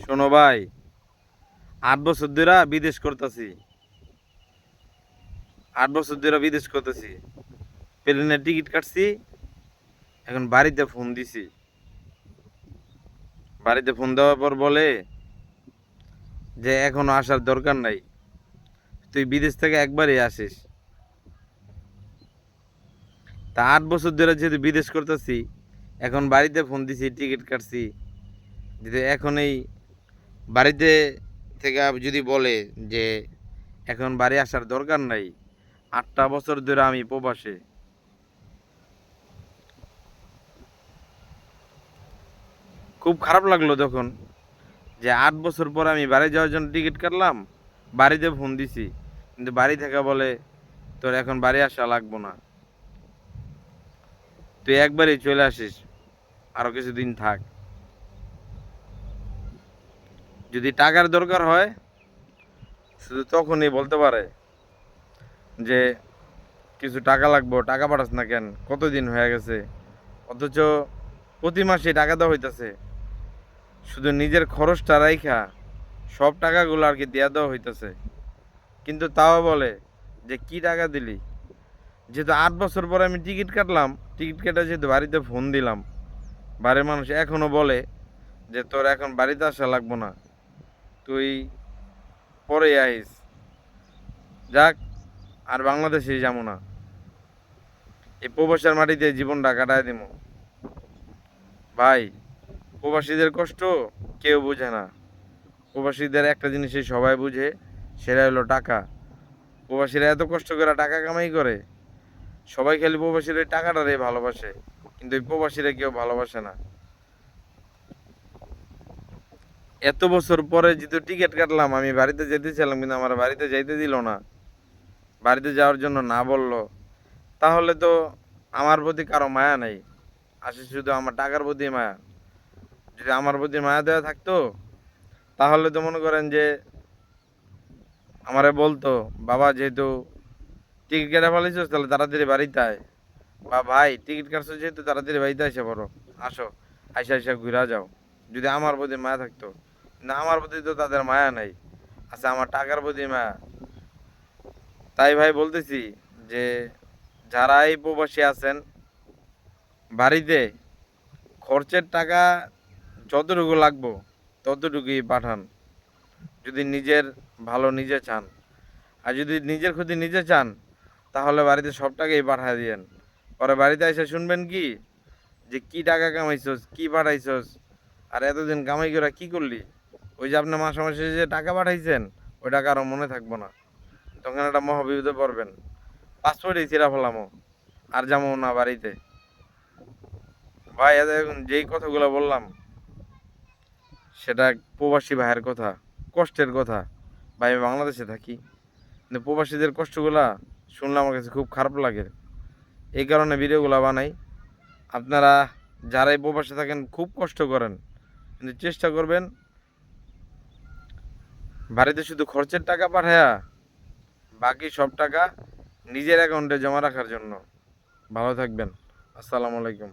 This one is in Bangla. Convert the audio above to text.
শোনো ভাই, 8 বছর ধরে বিদেশ করতেছি। 8 বছর ধরে বিদেশ করতেছি, প্লেনের টিকিট কাটছি। এখন বাড়িতে ফোন দিছি। বাড়িতে ফোন দেওয়ার পর বলে যে এখনো আসার দরকার নাই, তুই বিদেশ থেকে একবারই আসিস। তা 8 বছর ধরে যেহেতু বিদেশ করতেছি, এখন বাড়িতে ফোন দিছি, টিকিট কাটছি। যদি এখন এই বাড়িতে থেকে যদি বলে যে এখন বাড়ি আসার দরকার নাই, 8টা বছর ধরে আমি প্রবাসে। খুব খারাপ লাগলো তখন, যে 8 বছর পর আমি বাড়ি যাওয়ার জন্য টিকিট কাটলাম, বাড়িতে ফোন দিছি, কিন্তু বাড়ি থেকে বলে তোর এখন বাড়ি আসা লাগবো না, তুই একবারই চলে আসিস, আরো কিছুদিন থাক। যদি টাকার দরকার হয় শুধু তখনই বলতে পারে যে কিছু টাকা লাগবো, টাকা পাঠাস না কেন, কতদিন হয়ে গেছে। অথচ প্রতি মাসে টাকা দেওয়া হইতাছে, শুধু নিজের খরচটা রাইখা সব টাকাগুলো আর কি দেওয়া দেওয়া হইতাছে। কিন্তু তাও বলে যে কি টাকা দিলি। যেহেতু 8 বছর পরে আমি টিকিট কাটলাম, টিকিট কেটে যেহেতু বাড়িতে ফোন দিলাম, বাড়ির মানুষ এখনো বলে যে তোর এখন বাড়িতে আসা লাগবো না, তুই পরে আইস। যাক, আর বাংলাদেশে যাবো না, এই প্রবাসের মাটিতে জীবনটা কাটায় দিব। ভাই, প্রবাসীদের কষ্ট কেউ বুঝে না। প্রবাসীদের একটা জিনিসই সবাই বুঝে, সেটা হলো টাকা। প্রবাসীরা এত কষ্ট করে টাকা কামাই করে, সবাই খালি প্রবাসীর ওই টাকাটারে ভালোবাসে, কিন্তু এই প্রবাসীরা কেউ ভালোবাসে না। এত বছর পরে যেহেতু টিকিট কাটলাম, আমি বাড়িতে যেতেছিলাম, কিন্তু আমার বাড়িতে যাইতে দিল না, বাড়িতে যাওয়ার জন্য না বললো। তাহলে তো আমার প্রতি কারো মায়া নেই, আসে শুধু আমার টাকার প্রতি মায়া। যদি আমার প্রতি মায়া দেওয়া থাকতো, তাহলে তো মনে করেন যে আমারে বলতো, বাবা যেহেতু টিকিট কেটে ফেলেছিস তাহলে তাড়াতাড়ি বাড়িতে আয়, বা ভাই টিকিট কাটছো যেহেতু তাড়াতাড়ি বাড়িতে এসে পড়ো, আসো, আইসা আইসা ঘুরা যাও। যদি আমার প্রতি মায়া থাকতো, না আমার প্রতি তো তাদের মায়া নাই, আচ্ছা আমার টাকার প্রতি মায়া। তাই ভাই বলতেছি যে যারা এই প্রবাসী আছেন, বাড়িতে খরচের টাকা যতটুকু লাগবো ততটুকুই পাঠান, যদি নিজের ভালো নিজে চান। আর যদি নিজের ক্ষতি নিজে চান, তাহলে বাড়িতে সব টাকাই পাঠিয়ে দিয়েন। পরে বাড়িতে এসে শুনবেন কি যে কি টাকা কামাইছস, কি পাঠাইছস, আর এতদিন কামাই করে কি করলি। ওই যে আপনি মাসে মাসে যে টাকা পাঠাইছেন, ওই টাকা আরও মনে থাকবো না, তখন একটা মহাবিপদে পড়বেন। পাসপোর্টই ছিঁড়া ফেলামো, আর যাবো না বাড়িতে। ভাই এখন যেই কথাগুলো বললাম, সেটা প্রবাসী ভাইয়ের কথা, কষ্টের কথা। ভাই আমি বাংলাদেশে থাকি, কিন্তু প্রবাসীদের কষ্টগুলা শুনলে আমার কাছে খুব খারাপ লাগে। এই কারণে ভিডিওগুলো বানাই। আপনারা যারা এই প্রবাসে থাকেন খুব কষ্ট করেন, কিন্তু চেষ্টা করবেন বাড়িতে শুধু খরচের টাকা পাঠায়া বাকি সব টাকা নিজের অ্যাকাউন্টে জমা রাখার জন্য। ভালো থাকবেন। আসসালামু আলাইকুম।